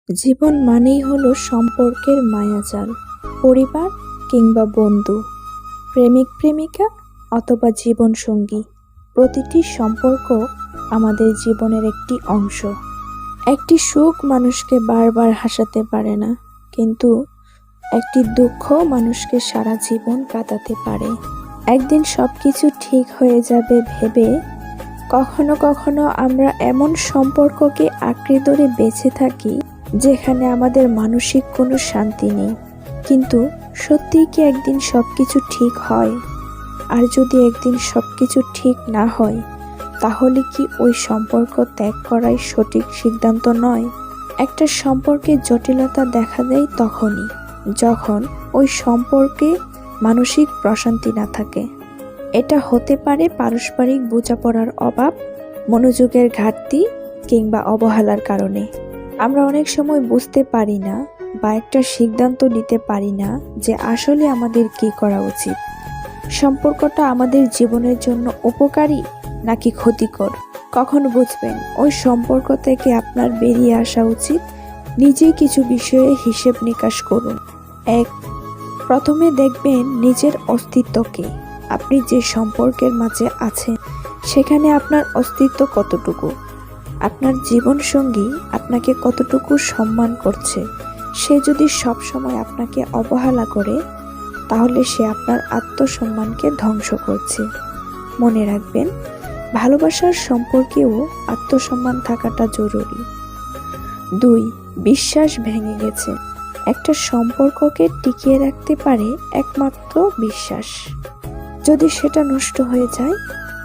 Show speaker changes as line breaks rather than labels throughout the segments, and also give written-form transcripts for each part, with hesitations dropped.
জীবন মানেই হলো সম্পর্কের মায়াজাল। পরিবার কিংবা বন্ধু, প্রেমিক প্রেমিকা অথবা জীবনসঙ্গী, প্রতিটি সম্পর্ক আমাদের জীবনের একটি অংশ। একটি সুখ মানুষকে বারবার হাসাতে পারে না, কিন্তু একটি দুঃখ মানুষকে সারা জীবন কাটাতে পারে। একদিন সবকিছু ঠিক হয়ে যাবে ভেবে কখনো কখনো আমরা এমন সম্পর্ককে আঁকড়ে ধরে বেঁচে থাকি যেখানে আমাদের মানসিক কোনো শান্তি নেই। কিন্তু সত্যিই কি একদিন সবকিছু ঠিক হয়? আর যদি একদিন সবকিছু ঠিক না হয়, তাহলে কি ওই সম্পর্ক ত্যাগ করাই সঠিক সিদ্ধান্ত নয়? একটা সম্পর্কে জটিলতা দেখা দেয় তখনই যখন ওই সম্পর্কে মানসিক প্রশান্তি না থাকে। এটা হতে পারে পারস্পরিক বোঝাপড়ার অভাব, মনোযোগের ঘাটতি কিংবা অবহেলার কারণে। আমরা অনেক সময় বুঝতে পারি না বা একটা সিদ্ধান্ত নিতে পারি না যে আসলে আমাদের কি করা উচিত। সম্পর্কটা আমাদের জীবনের জন্য উপকারী নাকি ক্ষতিকর কখন বুঝবেন ওই সম্পর্ক থেকে আপনার বেরিয়ে আসা উচিত? নিজেই কিছু বিষয়ে হিসেব নিকাশ করুন। 1. প্রথমে দেখবেন নিজের অস্তিত্বকে। আপনি যে সম্পর্কের মাঝে আছেন সেখানে আপনার অস্তিত্ব কতটুকু? আপনার জীবনসঙ্গী আপনাকে কতটুকু সম্মান করছে? সে যদি সবসময় আপনাকে অবহেলা করে, তাহলে সে আপনার আত্মসম্মানকে ধ্বংস করছে। মনে রাখবেন, ভালোবাসার সম্পর্কেও আত্মসম্মান থাকাটা জরুরি। 2. বিশ্বাস ভেঙে গেছে। একটা সম্পর্ককে টিকিয়ে রাখতে পারে একমাত্র বিশ্বাস। যদি সেটা নষ্ট হয়ে যায়,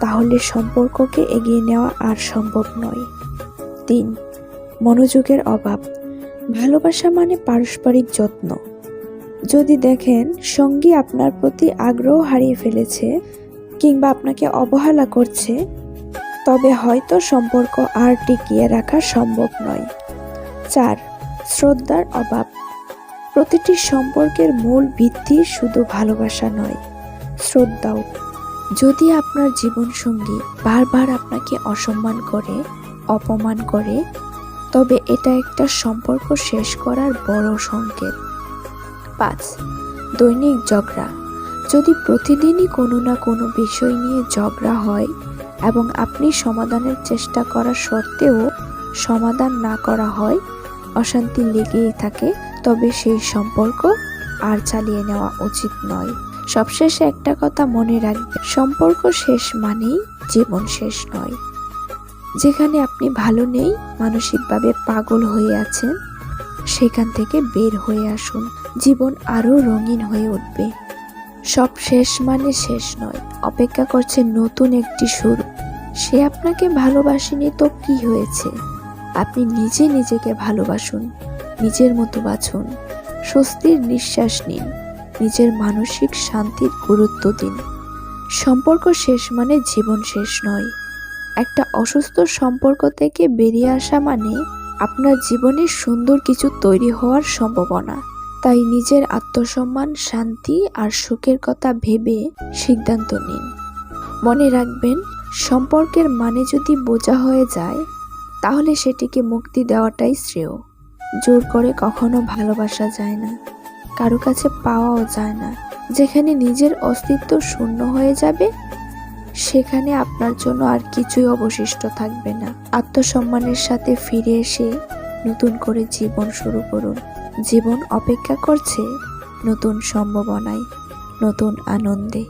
তাহলে সম্পর্ককে এগিয়ে নেওয়া আর সম্ভব নয়। 3. মনোযোগের অভাব। ভালোবাসা মানে পারস্পরিক যত্ন। যদি দেখেন সঙ্গী আপনার প্রতি আগ্রহ হারিয়ে ফেলেছে কিংবা আপনাকে অবহেলা করছে, তবে হয়তো সম্পর্ক আর টিকিয়ে রাখা সম্ভব নয়। 4. শ্রদ্ধার অভাব। প্রতিটি সম্পর্কের মূল ভিত্তি শুধু ভালোবাসা নয়, শ্রদ্ধাও। যদি আপনার জীবনসঙ্গী বারবার আপনাকে অসম্মান করে, অপমান করে, তবে এটা একটা সম্পর্ক শেষ করার বড় সংকেত। 5. দৈনিক ঝগড়া। যদি প্রতিদিনই কোনো না কোনো বিষয় নিয়ে ঝগড়া হয় এবং আপনি সমাধানের চেষ্টা করা সত্ত্বেও সমাধান না করা হয়, অশান্তি লেগেই থাকে, তবে সেই সম্পর্ক আর চালিয়ে নেওয়া উচিত নয়। সবশেষে একটা কথা মনে রাখবেন, সম্পর্ক শেষ মানেই জীবন শেষ নয়। যেখানে আপনি ভালো নেই, মানসিকভাবে পাগল হয়ে আছেন, সেখান থেকে বের হয়ে আসুন। জীবন আরো রঙিন হয়ে উঠবে। সব শেষ মানে শেষ নয়, অপেক্ষা করছে নতুন একটি শুরু। সে আপনাকে ভালোবাসেনি তো কি হয়েছে? আপনি নিজে নিজেকে ভালোবাসুন, নিজের মতো বাঁচুন, স্বস্তির নিঃশ্বাস নিন, নিজের মানসিক শান্তির গুরুত্ব দিন। সম্পর্ক শেষ মানে জীবন শেষ নয়। একটা অসুস্থ সম্পর্ক থেকে বেরিয়ে আসা মানে আপনার জীবনে সুন্দর কিছু তৈরি হওয়ার সম্ভাবনা। তাই নিজের আত্মসম্মান, শান্তি আর সুখের কথা ভেবে সিদ্ধান্ত নিন। মনে রাখবেন, সম্পর্কের মানে যদি বোঝা হয়ে যায়, তাহলে সেটিকে মুক্তি দেওয়াটাই শ্রেয়। জোর করে কখনো ভালোবাসা যায় না, কারো কাছে পাওয়াও যায় না। যেখানে নিজের অস্তিত্ব শূন্য হয়ে যাবে, সেখানে আপনার জন্য আর কিছুই অবশিষ্ট থাকবে না। আত্মসম্মানের সাথে ফিরে এসে নতুন করে জীবন শুরু করুন। জীবন অপেক্ষা করছে নতুন সম্ভাবনায়, নতুন আনন্দে।